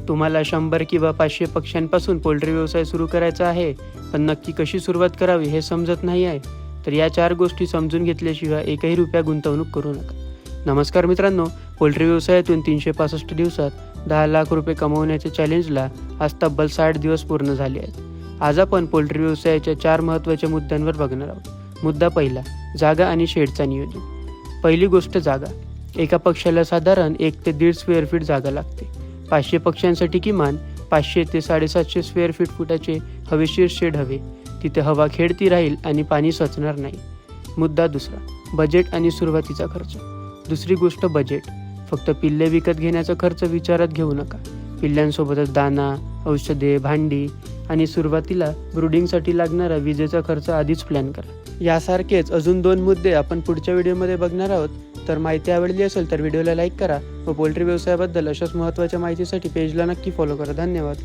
तुम्हाला 100 किंवा 500 पक्ष्यांपासून पोल्ट्री व्यवसाय सुरू करायचा आहे, पण नक्की कशी सुरुवात करावी हे समजत नाही आहे, तर या 4 गोष्टी समजून घेतल्याशिवाय एकही रुपया गुंतवणूक करू नका. नमस्कार मित्रांनो, पोल्ट्री व्यवसायातून 365 दिवसात 10 लाख रुपये कमवण्याच्या चॅलेंजला आज तब्बल 60 दिवस पूर्ण झाले आहेत. आज आपण पोल्ट्री व्यवसायाच्या 4 महत्त्वाच्या मुद्द्यांवर बघणार आहोत. मुद्दा पहिला, जागा आणि शेडचा नियोजन. पहिली गोष्ट जागा. एका पक्ष्याला साधारण 1 ते 1.5 स्क्वेअर फीट जागा लागते. 500 पक्ष्यांसाठी किमान 500 ते 750 स्क्वेअर फुटाचे हवेशीर शेड हवे. तिथे हवा खेळती राहील आणि पाणी साचणार नाही. मुद्दा दुसरा, बजेट आणि सुरुवातीचा खर्च. दुसरी गोष्ट बजेट. फक्त पिल्ले विकत घेण्याचा खर्च विचारात घेऊ नका. पिल्ल्यांसोबतच दाना, औषधे, भांडी आणि सुरुवातीला ब्रूडिंगसाठी लागणारा विजेचा खर्च आधीच प्लॅन करा. यासारखेच अजून 2 मुद्दे आपण पुढच्या व्हिडिओमध्ये बघणार आहोत. तर माहिती आवडली असेल तर व्हिडिओला लाईक करा व पोल्ट्री व्यवसायाबद्दल अशाच महत्त्वाच्या माहितीसाठी पेजला नक्की फॉलो करा. धन्यवाद.